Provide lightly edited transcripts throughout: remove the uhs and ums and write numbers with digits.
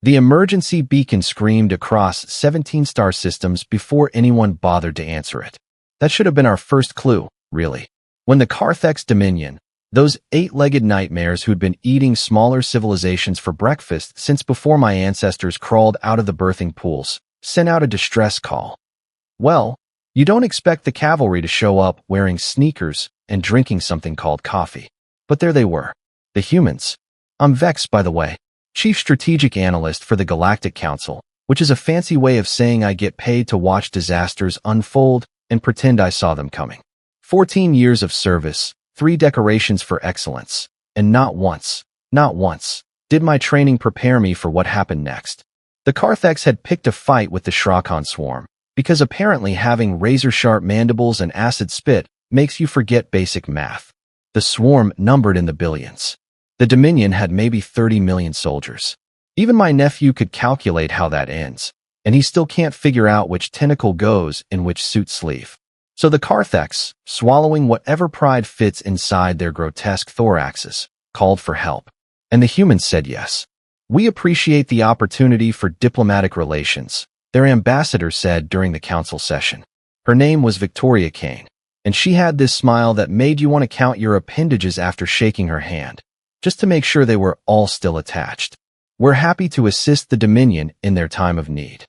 The emergency beacon screamed across 17 star systems before anyone bothered to answer it. That should have been our first clue, really. When the Qar'thex Dominion, those 8-legged nightmares who'd been eating smaller civilizations for breakfast since before my ancestors crawled out of the birthing pools, sent out a distress call. Well, you don't expect the cavalry to show up wearing sneakers and drinking something called coffee. But there they were. The humans. I'm Vex, by the way, Chief Strategic Analyst for the Galactic Council, which is a fancy way of saying I get paid to watch disasters unfold and pretend I saw them coming. 14 years of service, 3 decorations for excellence, and not once did my training prepare me for what happened next. The Qar'thex had picked a fight with the Shra'kaan Swarm, because apparently having razor-sharp mandibles and acid spit makes you forget basic math. The swarm numbered in the billions. The Dominion had maybe 30 million soldiers. Even my nephew could calculate how that ends, and he still can't figure out which tentacle goes in which suit sleeve. So the Qar'thex, swallowing whatever pride fits inside their grotesque thoraxes, called for help. And the humans said yes. We appreciate the opportunity for diplomatic relations, their ambassador said during the council session. Her name was Victoria Kaine, and she had this smile that made you want to count your appendages after shaking her hand, just to make sure they were all still attached. We're happy to assist the Dominion in their time of need.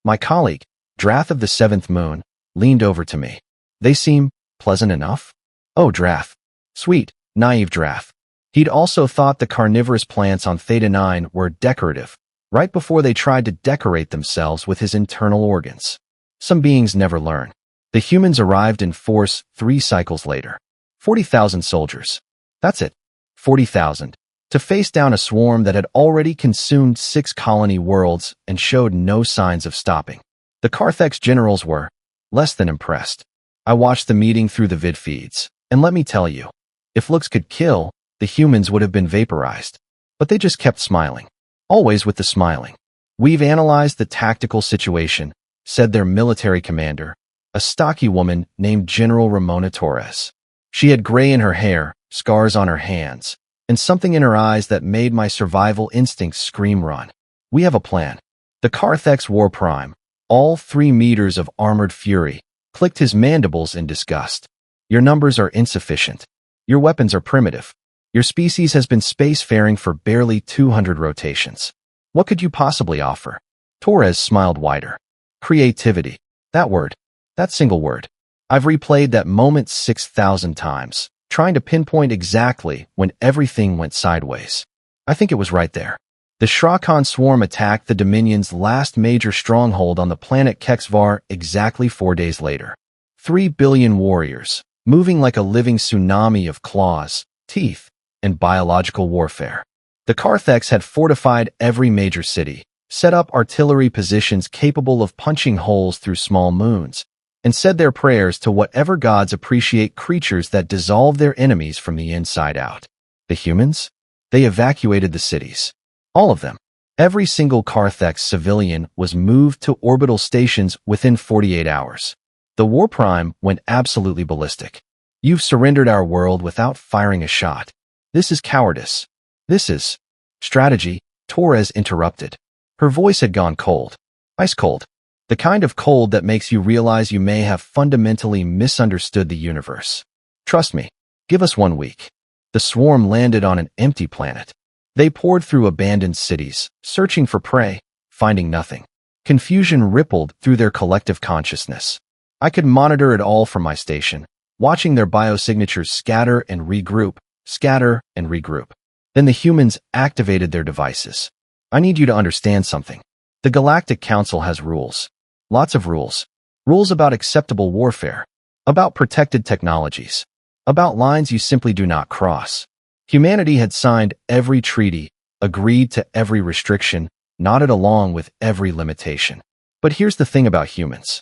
My colleague, Drath of the Seventh Moon, leaned over to me. They seem pleasant enough? Oh, Drath. Sweet, naive Drath. He'd also thought the carnivorous plants on Theta 9 were decorative, right before they tried to decorate themselves with his internal organs. Some beings never learn. The humans arrived in force 3 cycles later. 40,000 soldiers. That's it. 40,000. To face down a swarm that had already consumed 6 colony worlds and showed no signs of stopping. The Qar'thex generals were less than impressed. I watched the meeting through the vid feeds, and let me tell you, if looks could kill, the humans would have been vaporized. But they just kept smiling. Always with the smiling. We've analyzed the tactical situation, said their military commander, a stocky woman named General Ramona Torres. She had gray in her hair, scars on her hands, and something in her eyes that made my survival instincts scream run. We have a plan. The Qar'thex War Prime, all 3 meters of armored fury, clicked his mandibles in disgust. Your numbers are insufficient. Your weapons are primitive. Your species has been spacefaring for barely 200 rotations. What could you possibly offer? Torres smiled wider. Creativity. That word. That single word. I've replayed that moment 6,000 times, trying to pinpoint exactly when everything went sideways. I think it was right there. The Shra'kaan Swarm attacked the Dominion's last major stronghold on the planet Kexvar exactly 4 days later. 3 billion warriors, moving like a living tsunami of claws, teeth, and biological warfare. The Qar'thex had fortified every major city, set up artillery positions capable of punching holes through small moons, and said their prayers to whatever gods appreciate creatures that dissolve their enemies from the inside out. The humans? They evacuated the cities. All of them. Every single Qar'thex civilian was moved to orbital stations within 48 hours. The War Prime went absolutely ballistic. You've surrendered our world without firing a shot. This is cowardice. This is strategy, Torres interrupted. Her voice had gone cold. Ice cold. The kind of cold that makes you realize you may have fundamentally misunderstood the universe. Trust me. Give us 1 week. The swarm landed on an empty planet. They poured through abandoned cities, searching for prey, finding nothing. Confusion rippled through their collective consciousness. I could monitor it all from my station, watching their biosignatures scatter and regroup, scatter and regroup. Then the humans activated their devices. I need you to understand something. The Galactic Council has rules. Lots of rules. Rules about acceptable warfare, about protected technologies, about lines you simply do not cross. Humanity had signed every treaty, agreed to every restriction, nodded along with every limitation. But here's the thing about humans.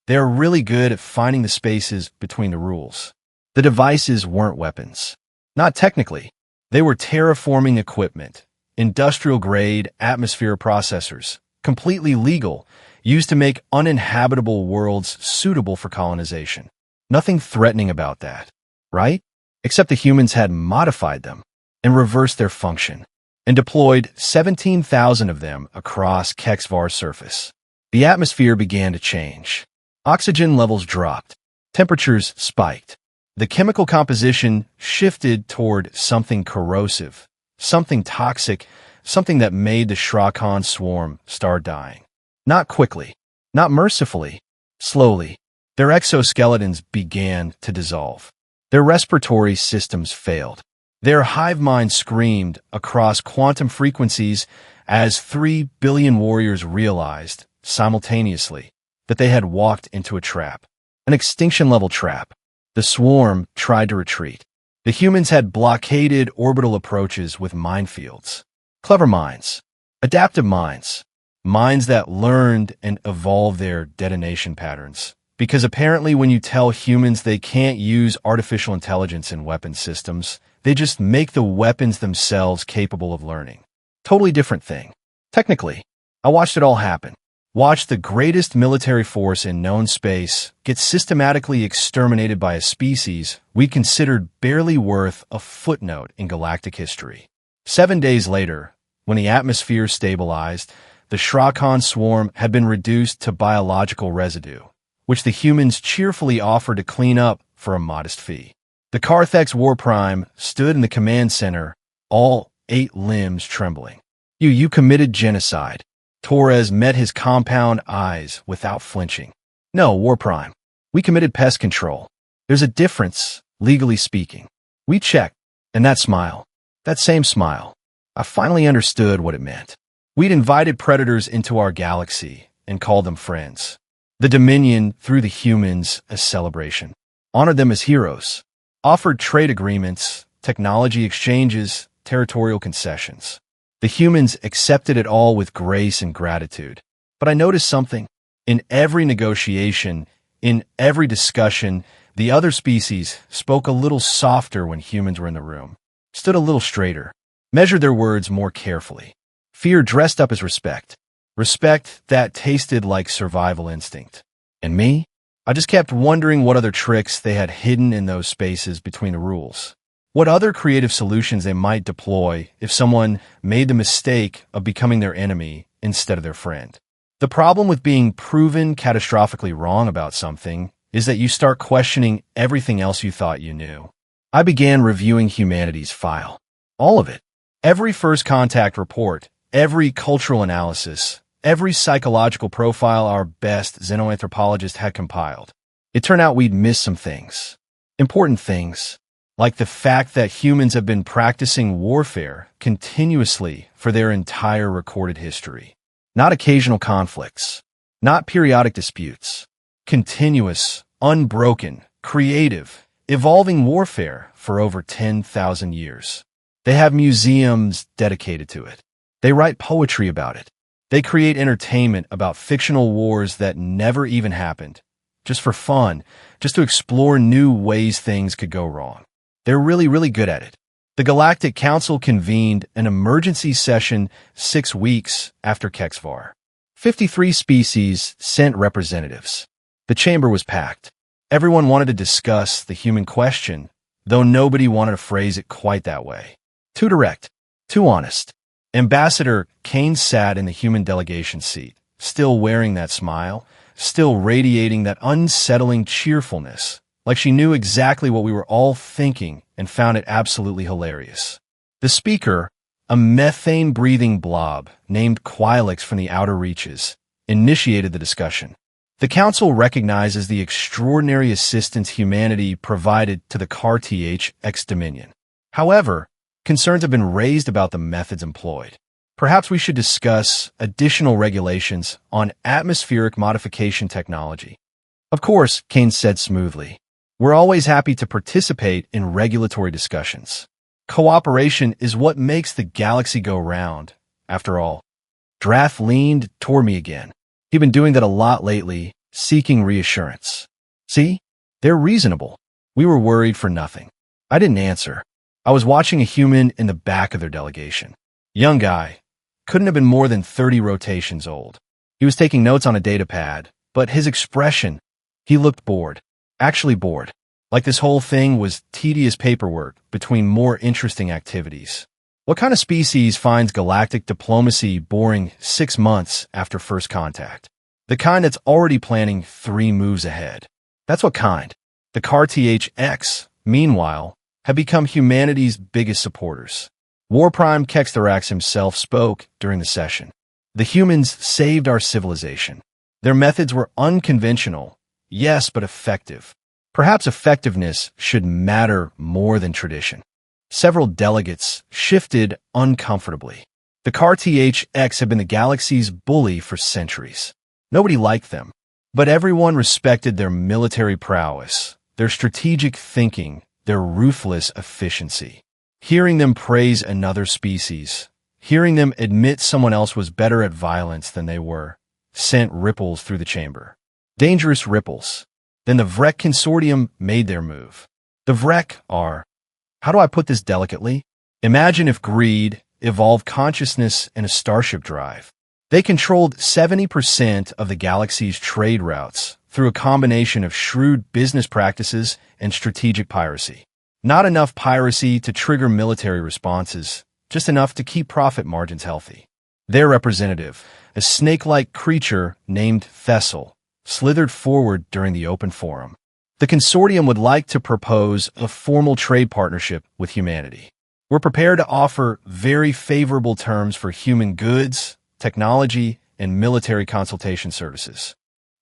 They're really good at finding the spaces between the rules. The devices weren't weapons. Not technically. They were terraforming equipment, industrial-grade atmosphere processors, completely legal, used to make uninhabitable worlds suitable for colonization. Nothing threatening about that, right? Except the humans had modified them and reversed their function. and deployed 17,000 of them across Qar'thex surface. The atmosphere began to change. Oxygen levels dropped. Temperatures spiked. The chemical composition shifted toward something corrosive, something toxic, something that made the Shra'kaan Swarm start dying. Not quickly, not mercifully, slowly. Their exoskeletons began to dissolve. Their respiratory systems failed. Their hive mind screamed across quantum frequencies as 3 billion warriors realized, simultaneously, that they had walked into a trap. An extinction-level trap. The swarm tried to retreat. The humans had blockaded orbital approaches with minefields. Clever minds. Adaptive minds. Minds that learned and evolved their detonation patterns. Because apparently when you tell humans they can't use artificial intelligence in weapon systems, they just make the weapons themselves capable of learning. Totally different thing. Technically, I watched it all happen. Watched the greatest military force in known space get systematically exterminated by a species we considered barely worth a footnote in galactic history. 7 days later, when the atmosphere stabilized, the Shra'kaan Swarm had been reduced to biological residue, which the humans cheerfully offered to clean up for a modest fee. The Qar'thex War Prime stood in the command center, all 8 limbs trembling. You committed genocide. Torres met his compound eyes without flinching. No, War Prime. We committed pest control. There's a difference, legally speaking. We checked, and that smile, that same smile, I finally understood what it meant. We'd invited predators into our galaxy and called them friends. The Dominion threw the humans a celebration, honored them as heroes, offered trade agreements, technology exchanges, territorial concessions. The humans accepted it all with grace and gratitude. But I noticed something. In every negotiation, in every discussion, the other species spoke a little softer when humans were in the room, stood a little straighter, measured their words more carefully. Fear dressed up as respect. Respect that tasted like survival instinct. And me? I just kept wondering what other tricks they had hidden in those spaces between the rules. What other creative solutions they might deploy if someone made the mistake of becoming their enemy instead of their friend. The problem with being proven catastrophically wrong about something is that you start questioning everything else you thought you knew. I began reviewing humanity's file. All of it. Every first contact report, every cultural analysis, every psychological profile our best xenoanthropologist had compiled. It turned out we'd missed some things. Important things. Like the fact that humans have been practicing warfare continuously for their entire recorded history. Not occasional conflicts, not periodic disputes. Continuous, unbroken, creative, evolving warfare for over 10,000 years. They have museums dedicated to it. They write poetry about it. They create entertainment about fictional wars that never even happened, just for fun, just to explore new ways things could go wrong. They're really, really good at it. The Galactic Council convened an emergency session 6 weeks after Qar'thex. 53 species sent representatives. The chamber was packed. Everyone wanted to discuss the human question, though nobody wanted to phrase it quite that way. Too direct, too honest. Ambassador Kaine sat in the human delegation seat, still wearing that smile, still radiating that unsettling cheerfulness. Like she knew exactly what we were all thinking and found it absolutely hilarious. The speaker, a methane-breathing blob named Qar'thex from the outer reaches, initiated the discussion. The Council recognizes the extraordinary assistance humanity provided to the Qar'thex Dominion. However, concerns have been raised about the methods employed. Perhaps we should discuss additional regulations on atmospheric modification technology. Of course, Kaine said smoothly. We're always happy to participate in regulatory discussions. Cooperation is what makes the galaxy go round, after all. Drath leaned toward me again. He'd been doing that a lot lately, seeking reassurance. See? They're reasonable. We were worried for nothing. I didn't answer. I was watching a human in the back of their delegation. Young guy. Couldn't have been more than 30 rotations old. He was taking notes on a data pad, but his expression, he looked bored. Actually bored. Like this whole thing was tedious paperwork between more interesting activities. What kind of species finds galactic diplomacy boring 6 months after first contact? The kind that's already planning 3 moves ahead. That's what kind. The Qar'thex, meanwhile, have become humanity's biggest supporters. War Prime Qar'thex himself spoke during the session. The humans saved our civilization. Their methods were unconventional, yes, but effective. Perhaps effectiveness should matter more than tradition. Several delegates shifted uncomfortably. The Qar'thex have been the galaxy's bully for centuries. Nobody liked them, but everyone respected their military prowess, their strategic thinking, their ruthless efficiency. Hearing them praise another species, hearing them admit someone else was better at violence than they were, sent ripples through the chamber. Dangerous ripples. Then the Vrek Consortium made their move. The Vrek are, how do I put this delicately? Imagine if greed evolved consciousness in a starship drive. They controlled 70% of the galaxy's trade routes through a combination of shrewd business practices and strategic piracy. Not enough piracy to trigger military responses, just enough to keep profit margins healthy. Their representative, a snake-like creature named Thessel, slithered forward during the open forum. The consortium would like to propose a formal trade partnership with humanity. We're prepared to offer very favorable terms for human goods, technology, and military consultation services.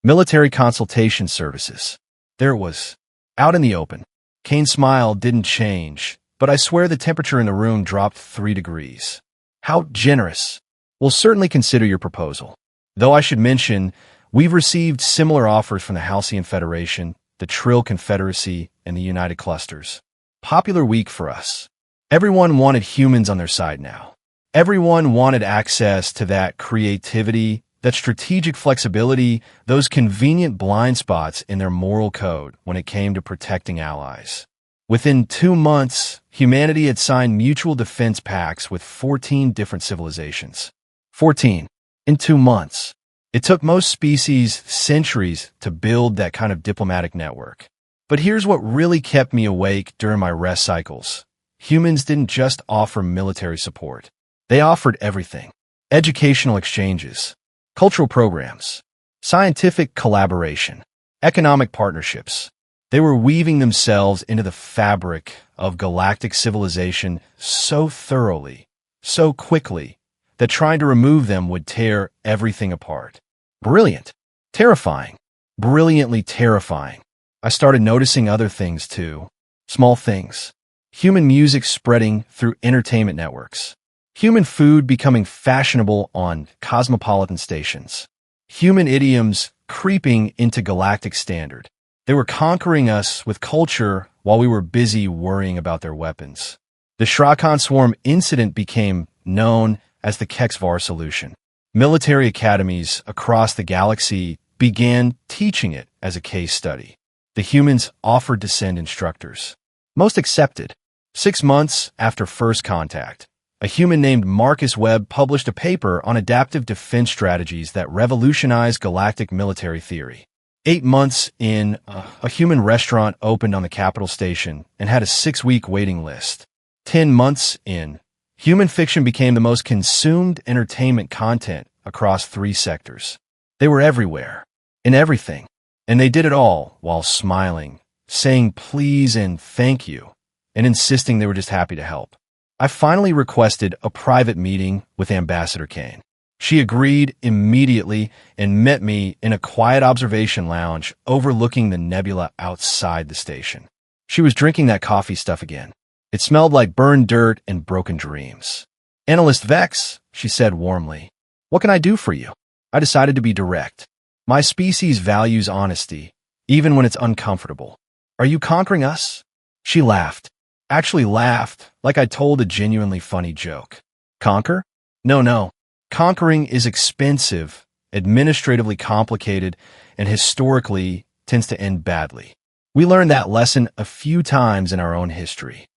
Military consultation services. There it was, out in the open. Kaine's smile didn't change, but I swear the temperature in the room dropped 3 degrees. How generous. We'll certainly consider your proposal. Though I should mention, we've received similar offers from the Halcyon Federation, the Trill Confederacy, and the United Clusters. Popular week for us. Everyone wanted humans on their side now. Everyone wanted access to that creativity, that strategic flexibility, those convenient blind spots in their moral code when it came to protecting allies. Within 2 months, humanity had signed mutual defense pacts with 14 different civilizations. 14. In 2 months. It took most species centuries to build that kind of diplomatic network. But here's what really kept me awake during my rest cycles. Humans didn't just offer military support. They offered everything. Educational exchanges, cultural programs, scientific collaboration, economic partnerships. They were weaving themselves into the fabric of galactic civilization so thoroughly, so quickly, that trying to remove them would tear everything apart. Brilliant. Terrifying. Brilliantly terrifying. I started noticing other things too. Small things. Human music spreading through entertainment networks. Human food becoming fashionable on cosmopolitan stations. Human idioms creeping into galactic standard. They were conquering us with culture while we were busy worrying about their weapons. The Shra'kaan Swarm incident became known as the Kexvar solution. Military academies across the galaxy began teaching it as a case study. The humans offered to send instructors. Most accepted. 6 months after first contact, a human named Marcus Webb published a paper on adaptive defense strategies that revolutionized galactic military theory. 8 months in, a human restaurant opened on the capital station and had a 6-week waiting list. 10 months in, human fiction became the most consumed entertainment content across 3 sectors. They were everywhere, in everything, and they did it all while smiling, saying please and thank you, and insisting they were just happy to help. I finally requested a private meeting with Ambassador Kaine. She agreed immediately and met me in a quiet observation lounge overlooking the nebula outside the station. She was drinking that coffee stuff again. It smelled like burned dirt and broken dreams. Analyst Vex, she said warmly. What can I do for you? I decided to be direct. My species values honesty, even when it's uncomfortable. Are you conquering us? She laughed. Actually laughed like I told a genuinely funny joke. Conquer? No. Conquering is expensive, administratively complicated, and historically tends to end badly. We learned that lesson a few times in our own history.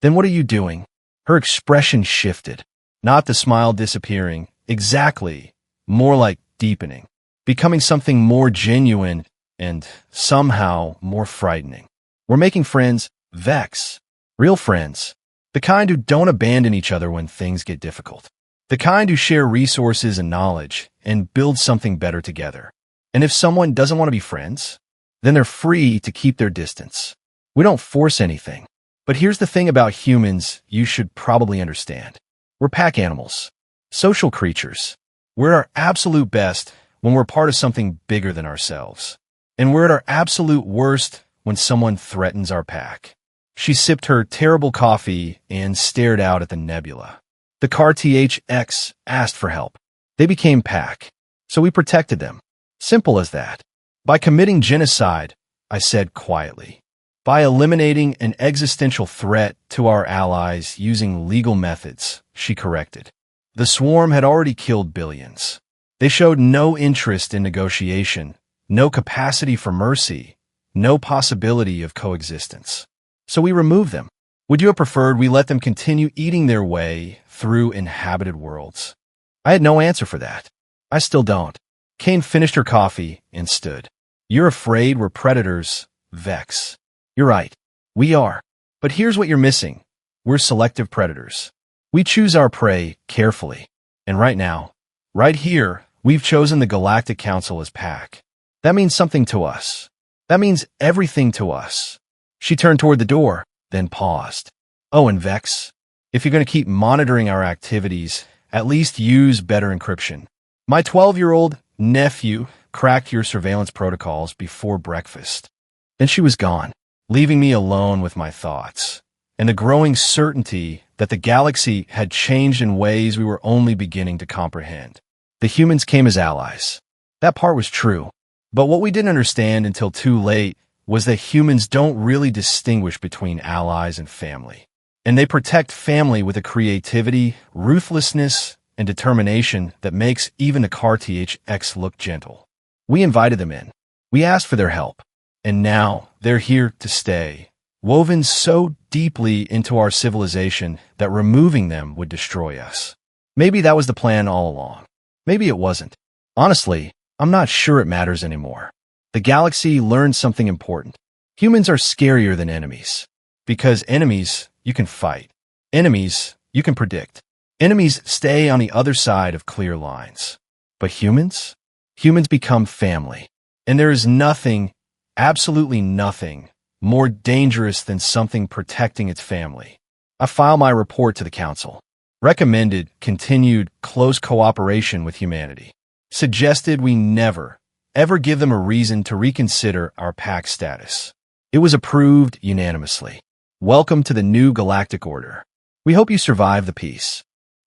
Then what are you doing? Her expression shifted, not the smile disappearing, exactly, more like deepening, becoming something more genuine and somehow more frightening. We're making friends, Vex. Real friends. The kind who don't abandon each other when things get difficult. The kind who share resources and knowledge and build something better together. And if someone doesn't want to be friends, then they're free to keep their distance. We don't force anything. But here's the thing about humans you should probably understand. We're pack animals, social creatures. We're at our absolute best when we're part of something bigger than ourselves. And we're at our absolute worst when someone threatens our pack. She sipped her terrible coffee and stared out at the nebula. The Qar'thex asked for help. They became pack, so we protected them. Simple as that. By committing genocide, I said quietly. By eliminating an existential threat to our allies using legal methods, she corrected. The swarm had already killed billions. They showed no interest in negotiation, no capacity for mercy, no possibility of coexistence. So we removed them. Would you have preferred we let them continue eating their way through inhabited worlds? I had no answer for that. I still don't. Kaine finished her coffee and stood. You're afraid we're predators, Vex. You're right. We are. But here's what you're missing. We're selective predators. We choose our prey carefully. And right now, right here, we've chosen the Galactic Council as pack. That means something to us. That means everything to us. She turned toward the door, then paused. Oh, and Vex, if you're going to keep monitoring our activities, at least use better encryption. My 12-year-old nephew cracked your surveillance protocols before breakfast. Then she was gone, leaving me alone with my thoughts, and the growing certainty that the galaxy had changed in ways we were only beginning to comprehend. The humans came as allies. That part was true. But what we didn't understand until too late was that humans don't really distinguish between allies and family. And they protect family with a creativity, ruthlessness, and determination that makes even the Qar'thex look gentle. We invited them in. We asked for their help. And now they're here to stay, woven so deeply into our civilization that removing them would destroy us. Maybe that was the plan all along. Maybe it wasn't. Honestly, I'm not sure it matters anymore. The galaxy learned something important. Humans are scarier than enemies. Because enemies, you can fight. Enemies, you can predict. Enemies stay on the other side of clear lines. But humans? Humans become family. And there is nothing, absolutely nothing, more dangerous than something protecting its family. I filed my report to the Council. Recommended continued close cooperation with humanity. Suggested we never, ever give them a reason to reconsider our pack status. It was approved unanimously. Welcome to the new galactic order. We hope you survive the peace.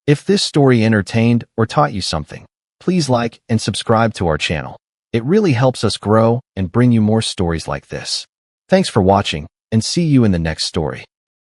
If this story entertained or taught you something, please like and subscribe to our channel. It really helps us grow and bring you more stories like this. Thanks for watching, and see you in the next story.